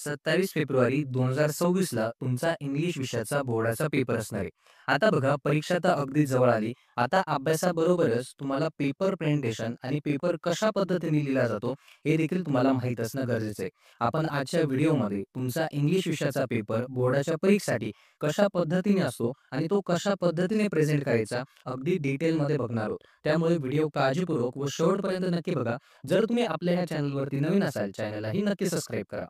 27 February 2026 ला तुमचा English विषयाचा बोर्डाचा पेपर असणार आहे. आता बघा परीक्षा तर अगदी जवळ आली. आता अभ्यासाबरोबरच तुम्हाला पेपर प्रेझेंटेशन आणि पेपर कशा पद्धतीने लिहिला जातो हे देखील तुम्हाला माहीत असणं गरजेचं आहे. आपण आजच्या व्हिडिओमध्ये तुमचा इंग्लिश विषयाचा पेपर बोर्डाच्या परीक्षेसाठी कशा पद्धतीने असतो आणि तो कशा पद्धतीने प्रेझेंट करायचा अगदी डिटेलमध्ये बघणार आहोत. त्यामुळे व्हिडिओ काळजीपूर्वक व शेवटपर्यंत नक्की बघा. जर तुम्ही आपल्या ह्या चॅनलवरती नवीन असाल चॅनललाही नक्की सबस्क्राईब करा.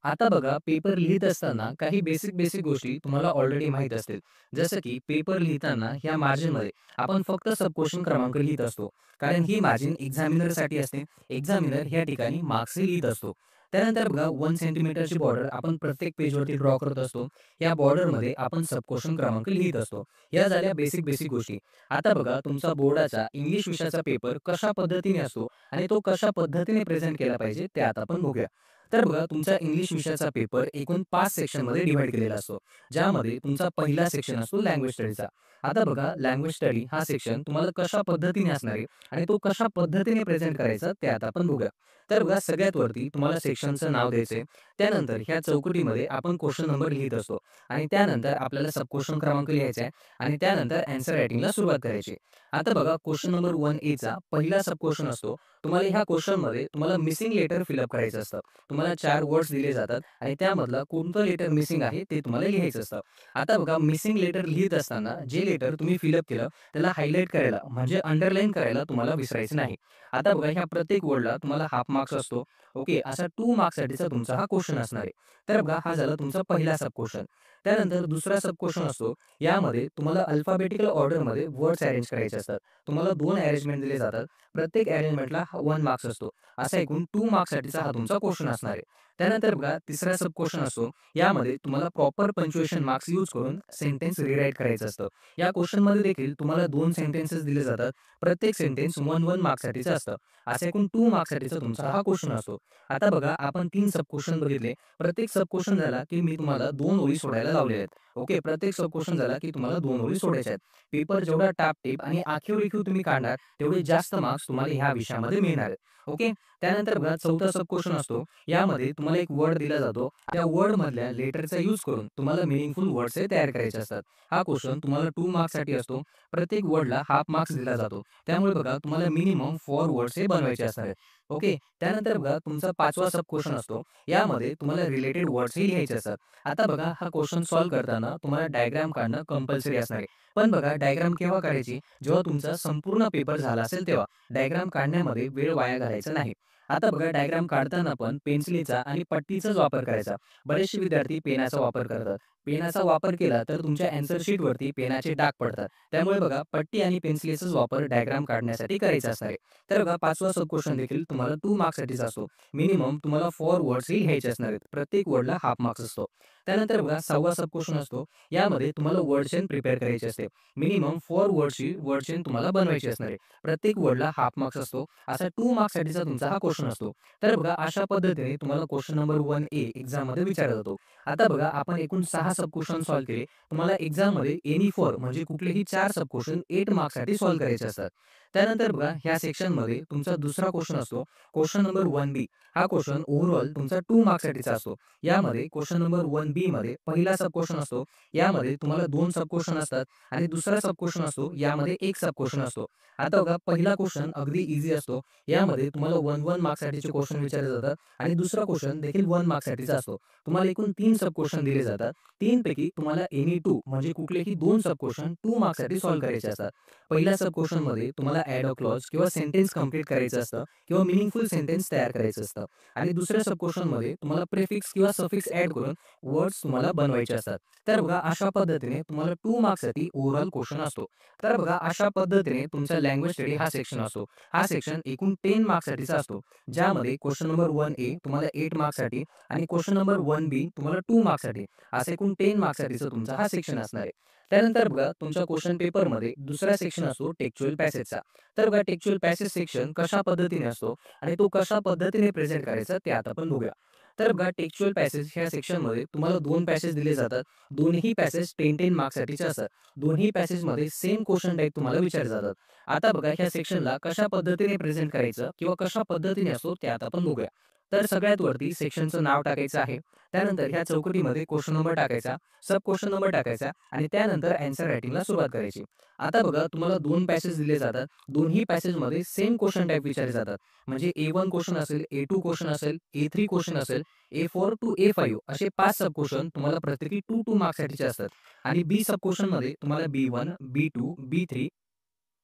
आता बघा पेपर लिहित असताना काही बेसिक गोष्टी तुम्हाला ऑलरेडी माहीत असतील. जसं की पेपर लिहिताना ह्या मार्जिनमध्ये आपण फक्त सब क्वेशन क्रमांक लिहित असतो. कारण ही मार्जिन एक्झामिनरसाठी असते. एक्झामिनर ह्या ठिकाणी मार्क्सही लिहित असतो. त्यानंतर बघा 1 सेंटीमीटरची बॉर्डर आपण प्रत्येक पेजवरती ड्रॉ करत असतो. या बॉर्डरमध्ये आपण सब क्वेशन क्रमांक लिहित असतो. या झाल्या बेसिक गोष्टी. आता बघा तुमचा बोर्डाचा इंग्लिश विषयाचा पेपर कशा पद्धतीने असतो आणि तो कशा पद्धतीने प्रेझेंट केला पाहिजे ते आता आपण बघूया. तर बघा तुमचा इंग्लिश विषयाचा पेपर एकूण 5 सेक्शनमध्ये डिव्हाईड केलेला असतो. ज्यामध्ये तुमचा पहिला सेक्शन असतो लँग्वेज स्टडीचा. आता बघा लँग्वेज स्टडी हा सेक्शन तुम्हाला कशा पद्धतीने असणार आहे आणि तो कशा पद्धतीने प्रेझेंट करायचा ते आता आपण बघूया. तर बघा सगळ्यात वरती तुम्हाला सेक्शनचं नाव द्यायचंय. त्यानंतर ह्या चौकटीमध्ये आपण क्वेश्चन नंबर लिहित असतो आणि त्यानंतर आपल्याला सब क्वेश्चन क्रमांक लिहायचा आहे आणि त्यानंतर आन्सर रायटिंगला सुरुवात करायची. आता बघा क्वेश्चन नंबर 1A चा पहिला सब क्वेश्चन असतो. तुम्हाला ह्या क्वेश्चनमध्ये तुम्हाला मिसिंग लेटर फिलअप करायचं असतं. तुम्हाला 4 वर्ड्स दिले जातात आणि त्यामधला कोणतं लेटर मिसिंग आहे ते तुम्हाला लिहायचं असतं. आता बघा मिसिंग लेटर लिहित असताना जे लेटर तुम्ही फिलअप केलं त्याला हायलाइट करायला म्हणजे अंडरलाईन करायला तुम्हाला विसरायचं नाही. आता बघा ह्या प्रत्येक वर्डला तुम्हाला हाफ मार्क्स असतो. ओके, असा 2 मार्क्ससाठीचा तुमचा हा क्वेश्चन असणार आहे. तर बघा हा झाला तुमचा पहिला सब क्वेश्चन. त्यानंतर दुसरा सब क्वेश्चन असतो. यामध्ये तुम्हाला अल्फाबेटिकल ऑर्डरमध्ये वर्ड्स अरेंज करायचे असतात. तुम्हाला 2 अरेंजमेंट दिले जातात. प्रत्येक अरेंजमेंटला 1 मार्क्स असतो. असा एकूण 2 मार्क्ससाठीचा हा तुमचा क्वेश्चन असणार आहे. त्यानंतर बघा तिसरा सब क्वेश्चन असतो. यामध्ये तुम्हाला प्रॉपर पंक्च्युएशन मार्क्स यूज करून सेंटेन्स रिराईट करायचं असतं. या क्वेश्चनमध्ये देखील तुम्हाला 2 सेंटेन्सेस दिले जातात. प्रत्येक सेंटेन्स 1 मार्क्ससाठीचं असतं. असा एकूण 2 मार्क्ससाठीचा तुमचा हा क्वेश्चन असतो. आता बघा आपण 3 सब क्वेश्चन बघितले. प्रत्येक सब क्वेश्चन झाला की मी तुम्हाला 2 ओळी सोडायला लावलेल्या आहेत. ओके, प्रत्येक सब क्वेश्चन झाला की तुम्हाला 2 ओळी सोडायच्या आहेत. पेपर जेवढा टापटीप आणि आखीव-रेखीव तुम्ही काढणार तेवढे जास्त मार्क्स तुम्हाला ह्या विषयामध्ये मिळणार आहेत. ओके. त्यानंतर बघा चौथा सब क्वेश्चन असतो. यामध्ये तुम्हाला एक वर्ड दिला जातो. त्या वर्डमधल्या लेटरचा यूज करून तुम्हाला मीनिंगफुल वर्ड्स हे तयार करायचे असतात. हा क्वेश्चन तुम्हाला 2 मार्क्ससाठी असतो. प्रत्येक वर्डला हाफ मार्क्स दिला जातो. त्यामुळे बघा तुम्हाला मिनिमम 4 वर्ड्स हे बनवायचे असणार आहेत. ओके. त्यानंतर बघा तुमचा 5वा सब क्वेश्चन असतो. यामध्ये तुम्हाला रिलेटेड वर्ड्स हे लिहायचे असतात. आता बघा हा क्वेश्चन सॉल्व्ह करताना तुम्हाला डायग्राम काढणं कंपल्सरी असणार आहे. पण बघा डायग्राम केव्हा काढायची? जेव्हा तुमचा संपूर्ण पेपर झाला असेल तेव्हा. डायग्राम काढण्यामध्ये वेळ वाया घालायचा नाही. आता बघा डायग्राम काढताना पण पेन्सिलीचा आणि पट्टीचाच वापर करायचा. बरेचसे विद्यार्थी पेनाचा वापर करतात. पेनाचा वापर केला तर तुमच्या ॲन्सर शीटवरती पेनाचे डाग पडतात. त्यामुळे बघा पट्टी आणि पेन्सिलीचाच वापर डायग्राम काढण्यासाठी करायचा असणार आहे. तर बघा 5वा सब क्वेश्चन देखील तुम्हाला 2 मार्क्ससाठीचा असतो. मिनिमम तुम्हाला 4 वर्ड्स ही लिहायचे असणार आहेत. प्रत्येक वर्डला हाफ मार्क्स असतो. त्यानंतर बघा 6वा सब क्वेश्चन असतो. यामध्ये तुम्हाला वर्ड चेन प्रिपेअर करायची असते. मिनिमम 4 वर्ड्सची वर्ड चेन तुम्हाला बनवायची असणार आहे. प्रत्येक वर्डला हाफ मार्क्स असतो. असा 2 मार्क्ससाठीचा तुमचा हा क्वेश्चन असतो. तर बघा अशा पद्धतीने तुम्हाला क्वेश्चन नंबर 1A एक्झाममध्ये विचारला जातो. आता बघा आपण एकूण 6 सब क्वेश्चन सॉल्व्ह केले. तुम्हाला एक्झाममध्ये एनी 4 म्हणजे कुठलेही 4 सब क्वेश्चन 8 मार्क्ससाठी सॉल्व्ह करायचे असतात. त्यानंतर बघा ह्या सेक्शनमध्ये तुमचा दुसरा क्वेश्चन असतो. Question number 1B. हा क्वेश्चन ओव्हरऑल तुमचा 2 मार्क्ससाठीचा असतो. यामध्ये क्वेश्चन नंबर 1B मध्ये पहिला सब क्वेश्चन असतो. यामध्ये तुम्हाला 2 सब क्वेश्चन असतात आणि दुसरा सब क्वेश्चन असतो. यामध्ये 1 सब क्वेश्चन असतो. आता बघा पहिला क्वेश्चन अगदी ईझी असतो. यामध्ये तुम्हाला 1 मार्क्ससाठीचे क्वेश्चन विचारले जातात आणि दुसरा क्वेश्चन देखील 1 मार्क्ससाठीचा असतो. तुम्हाला एकूण 3 सब क्वेश्चन दिले जातात. 3 पैकी तुम्हाला एनी 2 म्हणजे कुठलेही 2 सब क्वेश्चन 2 मार्क्ससाठी सॉल्व्ह करायचे असतात. पहिल्या सब क्वेश्चनमध्ये तुम्हाला ॲड अ क्लॉज किंवा सेंटेन्स कंप्लीट करायचं असतं किंवा मीनिंगफुल सेंटेन्स तयार करायचं असतं आणि दुसऱ्या सब क्वेश्चनमध्ये तुम्हाला प्रिफिक्स किंवा सफिक्स ॲड करून वर्ड्स तुम्हाला बनवायचे असतात. तर बघा अशा पद्धतीने तुम्हाला 2 मार्क्ससाठी ओव्हरऑल क्वेश्चन असतो. तर बघा अशा पद्धतीने तुमचा लँग्वेज स्टडी हा सेक्शन असतो. हा सेक्शन एकूण 10 मार्क्ससाठीचा असतो. ज्यामध्ये क्वेश्चन नंबर 1A तुम्हाला 8 मार्क्ससाठी आणि क्वेश्चन नंबर 1B तुम्हाला 2 मार्क्ससाठी असा एकूण 10 मार्क्ससाठीचा तुमचा हा सेक्शन असणार आहे. त्यानंतर बघा तुमच्या क्वेश्चन पेपरमध्ये दुसरा सेक्शन असतो टेक्स्चुअल पॅसेजचा. तर बघा टेक्स्चुअल पॅसेज सेक्शन कशा पद्धतीने असतो आणि तो कशा पद्धतीने प्रेझेंट करायचा ते आता आपण बघूया. तर बघा टेक्स्चुअल पॅसेज ह्या सेक्शनमध्ये तुम्हाला 2 पॅसेज दिले जातात. दोन्ही पॅसेज 10-10 मार्क्ससाठीचे असतात. दोन्ही पॅसेजमध्ये सेम क्वेश्चन टाइप तुम्हाला विचारले जातात. आता बघा ह्या सेक्शनला कशा पद्धतीने प्रेझेंट करायचं किंवा कशा पद्धतीने असतो ते आता आपण बघूया. तर सगळ्यात वरती सेक्शनचं नाव टाकायचं आहे. त्यानंतर ह्या चौकटीमध्ये क्वेश्चन नंबर टाकायचा, सब क्वेश्चन नंबर टाकायचा आणि त्यानंतर ॲन्सर रायटिंगला सुरुवात करायची. आता बघा तुम्हाला 2 पॅसेज दिले जातात. दोन्ही पॅसेजमध्ये सेम क्वेश्चन टाइप विचारले जातात. म्हणजे A1 क्वेश्चन असेल, A2 क्वेश्चन असेल, A3 क्वेश्चन असेल, A4 टू A5 असे 5 सब क्वेश्चन तुम्हाला प्रत्येकी 2 मार्क्ससाठीचे असतात आणि बी सब क्वेश्चनमध्ये तुम्हाला B1, B2, B3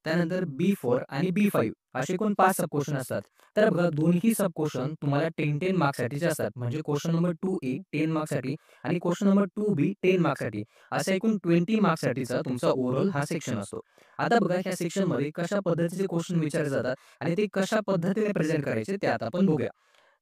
त्यानंतर B4 आणि B5 असे एकूण 5 सब क्वेश्चन असतात. तर बघा दोन्ही सब क्वेश्चन तुम्हाला 10-10 मार्क्ससाठीचे असतात. म्हणजे क्वेश्चन नंबर 2A 10 मार्क्ससाठी आणि क्वेश्चन नंबर 2B 10 मार्क्ससाठी. असा एकूण 20 मार्क्ससाठीचा तुमचा ओव्हरऑल हा सेक्शन असतो. आता बघा ह्या सेक्शनमध्ये कशा पद्धतीचे क्वेश्चन विचारले जातात आणि ते कशा पद्धतीने प्रेझेंट करायचे ते आता आपण बघूया.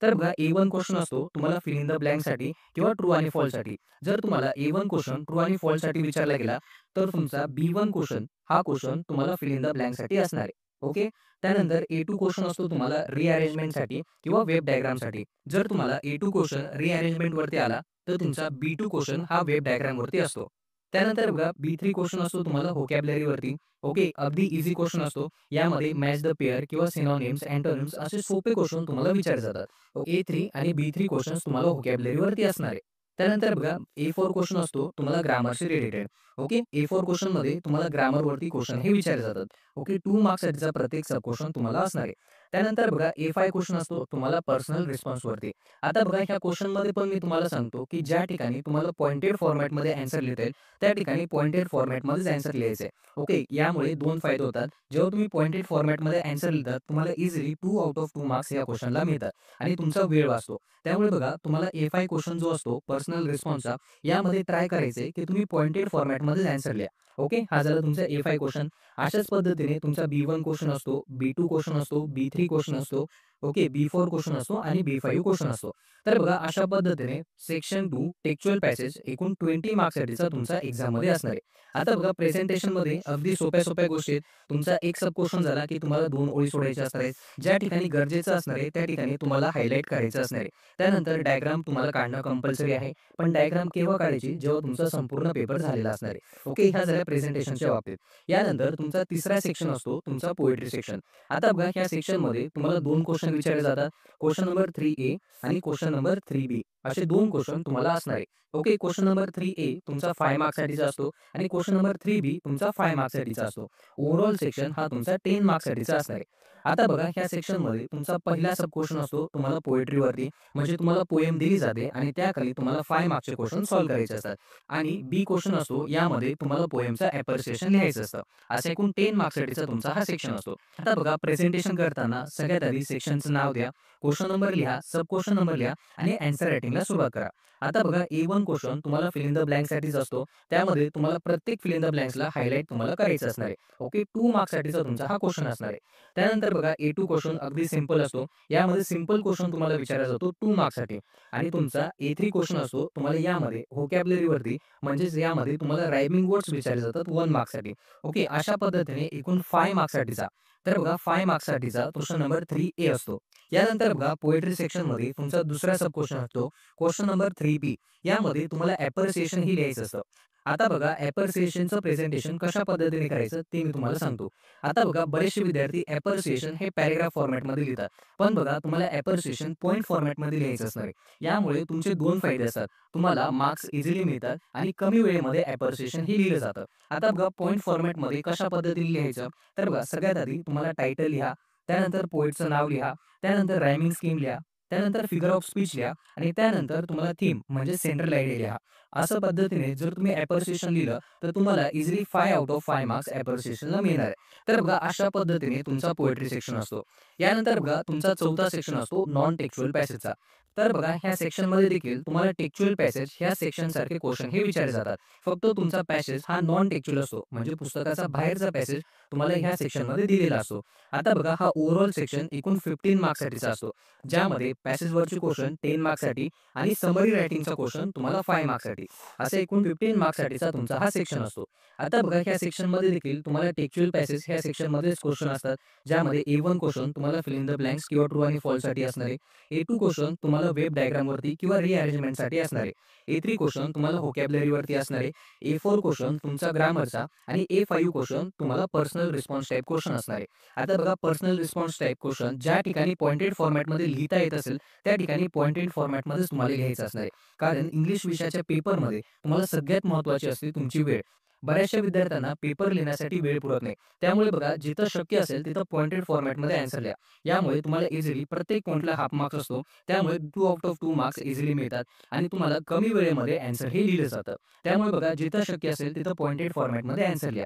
तर बघा A1 क्वेश्चन असतो तुम्हाला फिल इन द ब्लँकसाठी किंवा ट्रू आणि फॉल्ससाठी. जर तुम्हाला A1 क्वेश्चन ट्रू आणि फॉल्ससाठी विचारला गेला, तर तुमचा B1 क्वेश्चन हा क्वेश्चन तुम्हाला फिल इन द ब्लँकसाठी असणार आहे. ओके. त्यानंतर A2 क्वेश्चन असतो तुम्हाला रिअरेंजमेंटसाठी किंवा वेब डायग्रामसाठी. जर तुम्हाला A2 क्वेश्चन रिअरेंजमेंटवरती आला, तर तुमचा B2 क्वेश्चन हा वेब डायग्रामवरती असतो. त्यानंतर बघा B3 क्वेश्चन असतो तुम्हाला व्होकॅब्युलरीवरती. ओके. अगदी ईझी क्वेश्चन असतो. यामध्ये मॅच द पेअर किंवा सिनोनिम्स, अँटोनिम्स असे सोपे क्वेश्चन तुम्हाला विचारले जातात. A3 आणि B3 क्वेश्चन्स तुम्हाला व्होकॅब्युलरीवरती असणार आहे. त्यानंतर बघा A4 क्वेश्चन असतो तुम्हाला ग्रामरशी रिलेटेड. ओके. A4 क्वेश्चनमध्ये तुम्हाला ग्रामरवरती क्वेश्चन हे विचारले जातात. ओके. 2 मार्क्ससाठीचा प्रत्येक सब क्वेश्चन तुम्हाला असणार आहे. त्यानंतर बघा A5 क्वेश्चन असतो तुम्हाला पर्सनल रिस्पॉन्सवरती. आता बघा ह्या क्वेश्चनमध्ये पण मी तुम्हाला सांगतो, की ज्या ठिकाणी तुम्हाला पॉइंटेड फॉर्मॅटमध्ये ॲन्सर लिहिता येईल, त्या ठिकाणी पॉइंटेड फॉर्मॅटमध्येच ॲन्सर लिहायचं आहे. ओके. यामुळे 2 फायदे होतात. जेव्हा तुम्ही पॉइंटेड फॉर्मॅटमध्ये ॲन्सर लिहितात, तुम्हाला इझिली 2 आउट ऑफ 2 मार्क्स या क्वेश्चनला मिळतात आणि तुमचा वेळ वाचतो. त्यामुळे बघा तुम्हाला A5 क्वेश्चन जो असतो पर्सनल रिस्पॉन्सचा, यामध्ये ट्राय करायचं की तुम्ही पॉइंटेड फॉर्मॅटमध्येच ॲन्सर लिहा. ओके. हा झाला तुमचा A5 क्वेश्चन. अशाच पद्धतीने तुमचा B1 क्वेश्चन असतो, B2 क्वेश्चन असतो, B3 क्वेश्चन असतो. ओके. B4 क्वेश्चन असतो आणि B5 क्वेश्चन असतो. तर बघा अशा पद्धतीने सेक्शन 2 टेक्स्चुअल पॅसेज एकूण 20 मार्क्ससाठीचा तुमचा एक्झाममध्ये असणार आहे. आता बघा प्रेझेंटेशनमध्ये अगदी सोप्या-सोप्या गोष्टी आहेत. तुमचा एक सब क्वेश्चन झाला, की तुम्हाला 2 ओळी सोडवायच्या असणार आहेत. ज्या ठिकाणी गरजेचं असणार आहे, त्या ठिकाणी तुम्हाला हायलाइट करायचं असणार आहे. त्यानंतर डायग्राम तुम्हाला काढणं कंपल्सरी आहे. पण डायग्राम केव्हा काढायची? जेव्हा तुमचा संपूर्ण पेपर झालेला असणार आहे. ओके. ह्या झाल्या प्रेझेंटेशनच्या बाबतीत. यानंतर तुमचा तिसरा सेक्शन असतो तुमचा पोएट्री सेक्शन. आता बघा ह्या सेक्शनमध्ये तुम्हाला 2 क्वेश्चन विचारले जातात. क्वेश्चन नंबर 3A आणि क्वेश्चन नंबर 3B असे 2 क्वेश्चन तुम्हाला असणार आहे. ओके. क्वेश्चन नंबर 3A तुमचा 5 मार्क्ससाठीचा असतो आणि क्वेश्चन नंबर 3B तुमचा 5 मार्क्ससाठीचा असतो. ओव्हरऑल सेक्शन हा तुमचा 10 मार्क्ससाठीचा असणार आहे. आता बघा ह्या सेक्शनमध्ये तुमचा पहिला सब क्वेश्चन असतो तुम्हाला पोएट्रीवरती. म्हणजे तुम्हाला पोएम दिली जाते आणि त्याखाली तुम्हाला 5 मार्क्सचे क्वेश्चन सॉल्व्ह करायचे असतात आणि बी क्वेश्चन असतो यामध्ये तुम्हाला पोएमचं ॲप्रिसिएशन लिहायचं असतं. असा एकूण 10 मार्क्ससाठीचा तुमचा हा सेक्शन असतो. आता बघा प्रेझेंटेशन करताना सगळ्यात आधी सेक्शनचं नाव द्या, क्वेश्चन नंबर लिहा, सब क्वेश्चन नंबर लिहा आणि ॲन्सर रायटिंगला सुरुवात करा. आता बघा A1 क्वेश्चन तुम्हाला फिल इन द ब्लँकसाठीच असतो. त्यामध्ये तुम्हाला प्रत्येक फिल इन द ब्लँक्सला हायलाइट तुम्हाला करायचं असणार आहे. ओके. 2 मार्क्ससाठीचा तुमचा हा क्वेश्चन असणार आहे. त्यानंतर बघा A2 क्वेश्चन अगदी सिंपल असतो. यामध्ये सिंपल क्वेश्चन तुम्हाला विचारला जातो 2 मार्क्ससाठी आणि तुमचा A3 क्वेश्चन असतो तुम्हाला यामध्ये व्होकॅब्युलरीवरती म्हणजेच यामध्ये तुम्हाला रायमिंग वर्ड्स विचारले जातात 1 मार्क्ससाठी. ओके. अशा पद्धतीने एकूण 5 मार्क्ससाठीचा तर बघा 5 मार्क्ससाठीचा क्वेश्चन नंबर 3A असतो. यानंतर बघा पोएट्री सेक्शनमध्ये तुमचा दुसरा सब क्वेश्चन असतो क्वेश्चन नंबर 3B. यामध्ये तुम्हाला ॲप्रिसिएशन ही लिहायचं असतं. आता बघा ॲप्रिसिएशनचं प्रेझेंटेशन कशा पद्धतीने करायचं ते मी तुम्हाला सांगतो. आता बघा बरेचसे विद्यार्थी ॲप्रिसिएशन हे पॅराग्राफ फॉर्मॅटमध्ये लिहितात. पण बघा तुम्हाला ॲप्रिसिएशन पॉइंट फॉर्मॅटमध्ये लिहायचं असणार आहे. यामुळे तुमचे 2 फायदे असतात. तुम्हाला मार्क्स इझिली मिळतात आणि कमी वेळेमध्ये ॲप्रिसिएशन हे लिहिलं जातं. आता बघा पॉइंट फॉर्मॅटमध्ये कशा पद्धतीने लिहायचं? तर बघा सगळ्यात आधी तुम्हाला टायटल लिहा, त्यानंतर पोएटचं नाव लिहा, त्यानंतर रायमिंग स्कीम लिहा, त्यानंतर फिगर ऑफ स्पीच लिहा आणि त्यानंतर तुम्हाला थीम म्हणजे सेंट्रल आयडिया लिहा. असं पद्धतीने जर तुम्ही ॲप्रिसिएशन लिहिलं तर तुम्हाला इझिली 5 आउट ऑफ 5 मार्क्स ॲप्रिसिएशनला मिळणार आहे. तर बघा अशा पद्धतीने तुमचा पोएट्री सेक्शन असतो. यानंतर बघा तुमचा चौथा सेक्शन असतो नॉन टेक्स्चुअल पॅसेजचा. तर बघा ह्या सेक्शनमध्ये देखील तुम्हाला टेक्स्चुअल पॅसेज ह्या सेक्शनसारखे क्वेश्चन हे विचारले जातात. फक्त तुमचा पॅसेज हा नॉन टेक्स्चुअल असतो. म्हणजे पुस्तकाचा बाहेरचा पॅसेज तुम्हाला ह्या सेक्शनमध्ये दिलेला असतो. आता बघा हा ओव्हरऑल सेक्शन एकूण 15 मार्क्ससाठीचा असतो. ज्यामध्ये पॅसेजवरचे क्वेश्चन 10 मार्क्ससाठी आणि समरी रायटिंगचा क्वेश्चन तुम्हाला 5 मार्क्ससाठी. असा एकूण 15 मार्क्ससाठीचा तुमचा हा सेक्शन असतो. आता बघा ह्या सेक्शनमध्ये देखील तुम्हाला टेक्स्चुअल पॅसेज ह्या सेक्शनमध्येच क्वेश्चन असतात. ज्यामध्ये A1 क्वेश्चन तुम्हाला फिल इन द ब्लँक्स किंवा ट्रू आणि फॉल्ससाठी असणार आहे. A2 क्वेश्चन तुम्हाला तुम्हाला वेब डायग्रामवरती किंवा रिअरेंजमेंटसाठी असणार आहे. A3 क्वेश्चन तुम्हाला व्होकॅब्युलरीवरती असणार आहे. A4 क्वेश्चन तुमचा ग्रामरचा आणि A5 क्वेश्चन तुम्हाला पर्सनल रिस्पॉन्स टाइप क्वेश्चन असणार आहे. आता बघा पर्सनल रिस्पॉन्स टाइप क्वेश्चन ज्या ठिकाणी पॉइंटेड फॉर्मॅटमध्ये लिहिता येत असेल त्या ठिकाणी पॉइंटेड फॉर्मॅटमध्येच तुम्हाला लिहायचं असणार आहे. कारण इंग्लिश विषयाच्या पेपरमध्ये तुम्हाला सगळ्यात महत्त्वाची असते तुमची वेळ. बऱ्याचशा विद्यार्थ्यांना पेपर लिहिण्यासाठी वेळ पुरत नाही. त्यामुळे बघा जिथं शक्य असेल तिथं पॉइंटेड फॉर्मॅटमध्ये आन्सर लिहा. यामुळे तुम्हाला इझिली प्रत्येक पॉइंटला हाफ मार्क्स असतो. त्यामुळे 2 आउट ऑफ 2 मार्क्स इझिली मिळतात आणि तुम्हाला कमी वेळेमध्ये आन्सर हे लिहिलं जातं. त्यामुळे बघा जिथं शक्य असेल तिथं पॉइंटेड फॉर्मॅटमध्ये आन्सर लिहा.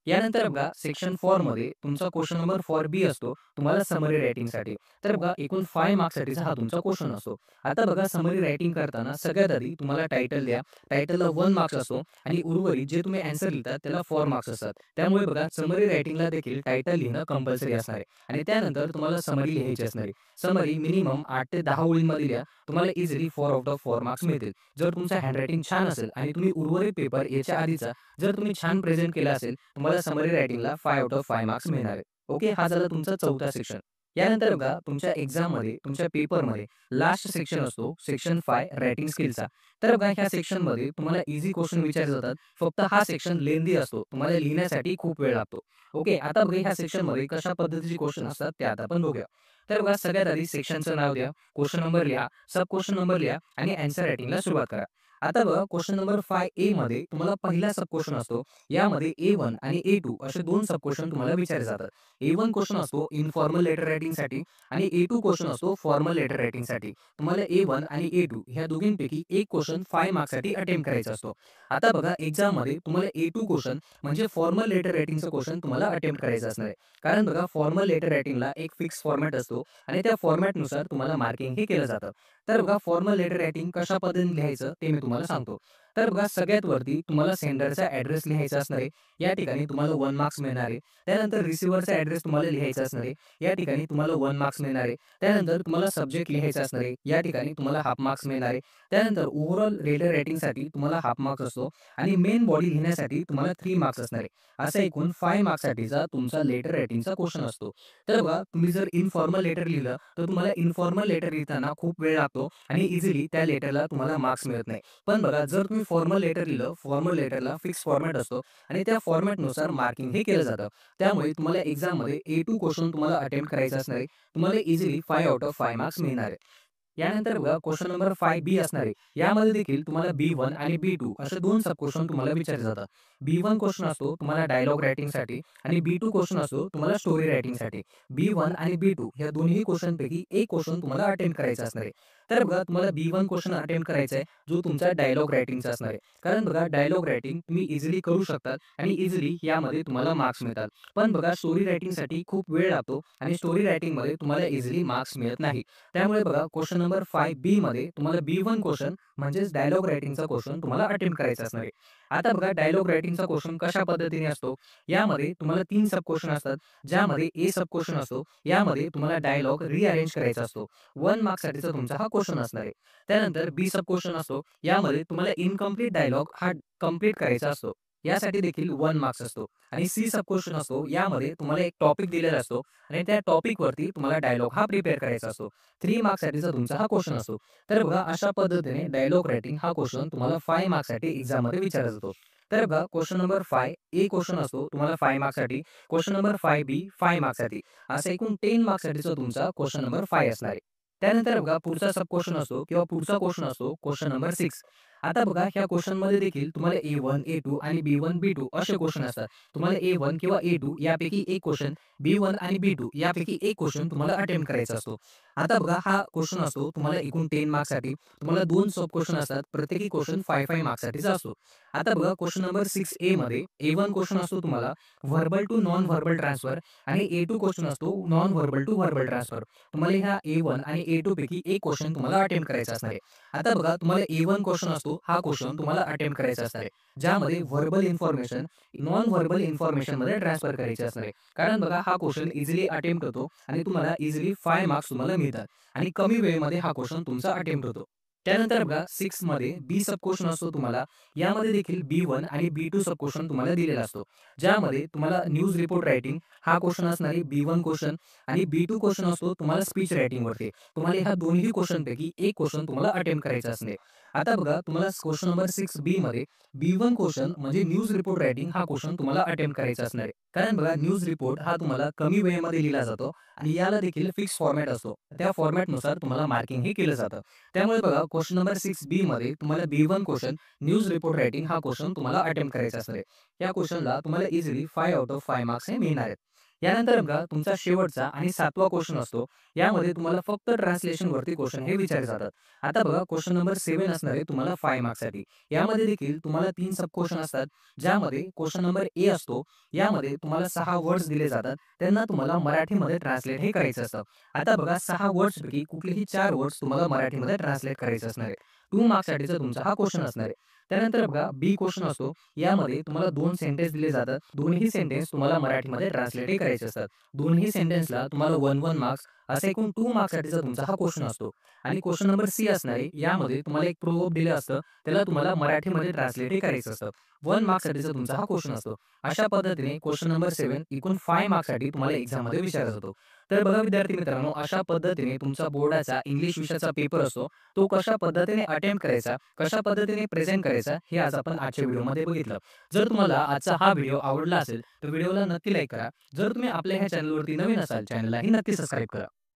यानंतर बघा सेक्शन 4 मध्ये तुमचा क्वेश्चन नंबर 4B असतो तुम्हाला समरी रायटिंगसाठी. तर बघा एकूण 5 मार्क्ससाठीचा हा तुमचा क्वेश्चन असतो. आता बघा समरी रायटिंग करताना सगळ्यात आधी तुम्हाला टायटल द्या. टायटलला 1 मार्क्स असतो आणि उर्वरित जे तुम्ही आन्सर लिहिता त्याला 4 मार्क्स असतात. त्यामुळे बघा समरी रायटिंगला देखील टायटल लिहिणं कंपल्सरी असणार आहे आणि त्यानंतर तुम्हाला समरी लिहायची असणार आहे. समरी मिनिमम 8 ते 10 ओळींमध्ये लिहा. तुम्हाला इझिली 4 आउट ऑफ 4 मार्क्स मिळतील. जर तुमचं हँडरायटिंग छान असेल आणि तुम्ही उर्वरित पेपर याच्या आधीचा जर तुम्ही छान प्रेझेंट केला असेल तुम्हाला समरी रायटिंगला 5 आउट ऑफ 5 मार्क्स मिळणार आहे. ओके, हा झाला तुमचा चौथा सेक्शन. यानंतर बघा तुमच्या एक्झाममध्ये तुमच्या पेपरमध्ये लास्ट सेक्शन असतो सेक्शन 5 रायटिंग स्किलचा. तर बघा ह्या सेक्शनमध्ये तुम्हाला इझी क्वेश्चन विचारले जातात. फक्त हा सेक्शन लेंदी असतो. तुम्हाला लिहिण्यासाठी खूप वेळ लागतो. ओके, आता बघा ह्या सेक्शनमध्ये कशा पद्धतीचे क्वेश्चन असतात ते आता आपण बघूया. तर बघा सगळ्यात आधी सेक्शनचं नाव द्या, क्वेश्चन नंबर लिहा, सब क्वेश्चन नंबर लिहा आणि आन्सर रायटिंगला सुरुवात करा. आता बघा क्वेश्चन नंबर 5A मध्ये तुम्हाला पहिला सब क्वेश्चन असतो. यामध्ये A1 आणि A2 असे 2 सब क्वेश्चन तुम्हाला विचारले जातात. A1 क्वेश्चन असतो इन्फॉर्मल लेटर रायटिंगसाठी आणि A2 क्वेश्चन असतो फॉर्मल लेटर रायटिंगसाठी. तुम्हाला A1 आणि A2 ह्या दोघींपैकी एक क्वेश्चन 5 मार्क्ससाठी अटेम्प्ट करायचा असतो. आता बघा एक्झाममध्ये तुम्हाला A2 क्वेश्चन म्हणजे फॉर्मल लेटर रायटिंगचा क्वेश्चन तुम्हाला अटेम्प्ट करायचा असणार आहे. कारण बघा फॉर्मल लेटर रायटिंगला एक फिक्स फॉर्मॅट असतो आणि त्या फॉर्मॅटनुसार तुम्हाला मार्किंग हे केलं जातं. तर बघा फॉर्मल लेटर रायटिंग कशा पद्धतीने लिहायचं ते मी तुम्हाला सांगतो. तर बघा सगळ्यात वरती तुम्हाला सेंडरचा ॲड्रेस लिहायचा असणार आहे. या ठिकाणी तुम्हाला 1 मार्क्स मिळणार आहे. त्यानंतर रिसिव्हरचा ॲड्रेस तुम्हाला लिहायचा असणार आहे. या ठिकाणी तुम्हाला 1 मार्क्स मिळणार आहे. त्यानंतर तुम्हाला सब्जेक्ट लिहायचा असणार आहे. या ठिकाणी तुम्हाला हाफ मार्क्स मिळणार आहे. त्यानंतर ओव्हरऑल लेटर रायटिंगसाठी तुम्हाला हाफ मार्क्स असतो आणि मेन बॉडी लिहिण्यासाठी तुम्हाला 3 मार्क्स असणार आहे. असा एकूण 5 मार्क्ससाठीचा तुमचा लेटर रायटिंगचा क्वेश्चन असतो. तर बघा तुम्ही जर इन्फॉर्मल लेटर लिहिलं तर तुम्हाला इन्फॉर्मल लेटर लिहिताना खूप वेळ लागतो आणि इझिली त्या लेटरला तुम्हाला मार्क्स मिळत नाही. पण बघा जर तुम्ही फॉर्मल लेटर लिहिलं, फॉर्मल लेटरला फिक्स फॉर्मॅट असतो आणि त्या फॉर्मॅटनुसार मार्किंग हे केलं जातं. त्यामुळे तुम्हाला एक्झाममध्ये A2 क्वेश्चन तुम्हाला अटेम्प्ट करायचा असणार आहे. तुम्हाला इझिली 5 आउट ऑफ 5 मार्क्स मिळणार आहे. यानंतर बघा क्वेश्चन नंबर 5B असणार आहे. यामध्ये देखील तुम्हाला B1 आणि B2 असे 2 सब क्वेश्चन तुम्हाला विचारले जातात. B1 क्वेश्चन असतो तुम्हाला डायलॉग रायटिंगसाठी आणि B2 क्वेश्चन असतो तुम्हाला स्टोरी रायटिंगसाठी. B1 आणि B2 या दोन्ही क्वेश्चनपैकी एक क्वेश्चन तुम्हाला अटेम्प्ट करायचा असणार आहे. तर बघा तुम्हाला B1 क्वेश्चन अटेम्प्ट करायचा आहे जो तुमचा डायलॉग रायटिंगचा असणार आहे. कारण बघा डायलॉग रायटिंग तुम्ही इझिली करू शकतात आणि इझिली यामध्ये तुम्हाला मार्क्स मिळतात. पण बघा स्टोरी रायटिंगसाठी खूप वेळ लागतो आणि स्टोरी रायटिंगमध्ये तुम्हाला इझिली मार्क्स मिळत नाही. त्यामुळे बघा क्वेश्चन नंबर 5B मध्ये तुम्हाला B1 क्वेश्चन म्हणजेच डायलॉग रायटिंगचा क्वेश्चन तुम्हाला अटेम्प्ट करायचा असणार आहे. आता बघा डायलॉग रायटिंगचा क्वेश्चन कशा पद्धतीने असतो. यामध्ये तुम्हाला 3 सब क्वेश्चन असतात. ज्यामध्ये A सब क्वेश्चन असतो. यामध्ये तुम्हाला डायलॉग रिअरेंज करायचा असतो. 1 मार्क्ससाठीचा तुमचा हा क्वेश्चन असणार आहे. त्यानंतर B सब क्वेश्चन असतो. यामध्ये तुम्हाला इन्कम्प्लीट डायलॉग हा कंप्लीट करायचा असतो. यासाठी देखील 1 मार्क्स असतो आणि C सब क्वेश्चन असतो. यामध्ये तुम्हाला एक टॉपिक दिलेला असतो आणि त्या टॉपिकवरती तुम्हाला डायलॉग हा प्रिपेअर करायचा असतो. 3 मार्क्ससाठीचा तुमचा हा क्वेश्चन असतो. तर बघा अशा पद्धतीने डायलॉग रायटिंग हा क्वेश्चन तुम्हाला 5 मार्क्ससाठी एक्झाममध्ये विचारला जातो. तर बघा क्वेश्चन नंबर 5A क्वेश्चन असतो तुम्हाला 5 मार्क्ससाठी. Question number 5B 5 मार्क्ससाठी. असा एकूण 10 मार्क्ससाठीचा तुमचा क्वेश्चन नंबर 5 असणार आहे. त्यानंतर बघा पुढचा सब क्वेश्चन असतो किंवा पुढचा क्वेश्चन असतो क्वेश्चन नंबर 6. आता बघा ह्या क्वेश्चनमध्ये देखील तुम्हाला A1, A2 आणि B1, B2 असे क्वेश्चन असतात. तुम्हाला A1 किंवा A2 यापैकी एक क्वेश्चन, B1 आणि B2 यापैकी एक क्वेश्चन तुम्हाला अटेम्प्ट करायचा असतो. आता बघा हा क्वेश्चन असतो तुम्हाला एकूण 10 मार्क्ससाठी. तुम्हाला 2 सब क्वेश्चन असतात. प्रत्येकी क्वेश्चन 5-5 मार्क्ससाठीचा असतो. आता बघा क्वेश्चन नंबर 6A मध्ये A1 क्वेश्चन असतो तुम्हाला verbal to non verbal transfer आणि A2 क्वेश्चन असतो non verbal to verbal transfer. तुम्हाला ह्या A1 आणि A2 पैकी एक क्वेश्चन तुम्हाला अटेम्प्ट करायचा असणार आहे. आता बघा तुम्हाला A1 क्वेश्चन असतो हा क्वेश्चन तुम्हाला अटेम्प्ट करायचा असणार आहे. ज्यामध्ये व्हर्बल इन्फॉर्मेशन नॉन व्हर्बल इन्फॉर्मेशनमध्ये ट्रान्सफर करायची असणार आहे. कारण बघा हा क्वेश्चन इझिली अटेम्प्ट होतो आणि तुम्हाला इझिली 5 मार्क्स तुम्हाला मिळतात आणि कमी वेळेमध्ये हा क्वेश्चन तुमचा अटेम्प्ट होतो. त्यानंतर बघा 6 मध्ये बी सब क्वेश्चन असतो तुम्हाला. यामध्ये देखील बी1 आणि बी2 सब क्वेश्चन तुम्हाला दिलेला असतो. ज्यामध्ये तुम्हाला न्यूज रिपोर्ट रायटिंग हा क्वेश्चन असणार आहे बी1 क्वेश्चन आणि बी2 क्वेश्चन असतो तुम्हाला स्पीच रायटिंगवरती. तुम्हाला ह्या दोन्ही क्वेश्चनपैकी एक क्वेश्चन तुम्हाला अटेम्प्ट करायचा असणे. आता बघा तुम्हाला क्वेश्चन नंबर 6 मध्ये बी1 क्वेश्चन म्हणजे न्यूज रिपोर्ट रायटिंग हा क्वेश्चन तुम्हाला अटेम्प्ट करायचा असणार आहे. कारण बघा न्यूज रिपोर्ट हा तुम्हाला कमी वेळेमध्ये लिहिला जातो आणि याला देखील फिक्स फॉर्मॅट असतो. त्या फॉर्मॅटनुसार तुम्हाला मार्किंग हे केलं जातं. त्यामुळे बघा क्वेश्चन नंबर 6 मध्ये तुम्हाला B one question news report writing हा क्वेश्चन तुम्हाला अटेम्प्ट करायचा असणार आहे. या क्वेश्चनला तुम्हाला इझिली 5 आउट ऑफ 5 मार्क्स हे मिळणार आहेत. यानंतर बघा तुमचा शेवटचा आणि 7वा क्वेश्चन असतो. यामध्ये तुम्हाला फक्त ट्रान्सलेशनवरती क्वेश्चन हे विचारले जातात. आता बघा क्वेश्चन नंबर 7 असणार आहे तुम्हाला 5 मार्क्ससाठी. यामध्ये देखील तुम्हाला 3 सब क्वेश्चन असतात. ज्यामध्ये क्वेश्चन नंबर ए असतो. यामध्ये तुम्हाला 6 वर्ड्स दिले जातात. त्यांना तुम्हाला मराठीमध्ये ट्रान्सलेट हे करायचं असतं. आता बघा 6 वर्ड्सपैकी कुठलेही 4 वर्ड्स तुम्हाला मराठीमध्ये ट्रान्सलेट करायचे असणार आहे. 2 मार्क्ससाठीचा तुमचा हा क्वेश्चन असणार आहे. त्यानंतर बघा बी क्वेश्चन असतो. यामध्ये तुम्हाला 2 सेंटेन्स दिले जातात. दोन्ही सेंटेन्स तुम्हाला मराठीमध्ये ट्रान्सलेट करायचे असतात. दोन्ही सेंटेन्सला तुम्हाला 1-1 मार्क्स असा एकूण 2 मार्क्ससाठीचा तुमचा हा क्वेश्चन असतो. आणि क्वेश्चन नंबर सी असणार आहे. यामध्ये तुम्हाला एक प्रोव्हर्ब दिलं असतं. त्याला तुम्हाला मराठीमध्ये ट्रान्सलेट करायचं असतं. 1 मार्क्ससाठीचा तुमचा हा क्वेश्चन असतो. अशा पद्धतीने क्वेश्चन नंबर 7 एकूण 5 मार्क्ससाठी तुम्हाला एक्झाममध्ये विचारला जातो. तर बघा विद्यार्थी मित्रांनो, अशा पद्धतीने तुमचा बोर्डाचा इंग्लिश विषयाचा पेपर असतो. तो कशा पद्धतीने अटेम्प्ट करायचा, कशा पद्धतीने प्रेझेंट करायचा, हे आज आपण आजच्या व्हिडिओमध्ये बघितलं. जर तुम्हाला आजचा हा व्हिडिओ आवडला असेल, तर व्हिडिओला नक्की लाईक करा. जर तुम्ही आपल्या ह्या चॅनलवरती नवीन असाल, चॅनललाही नक्की सबस्क्राईब करा.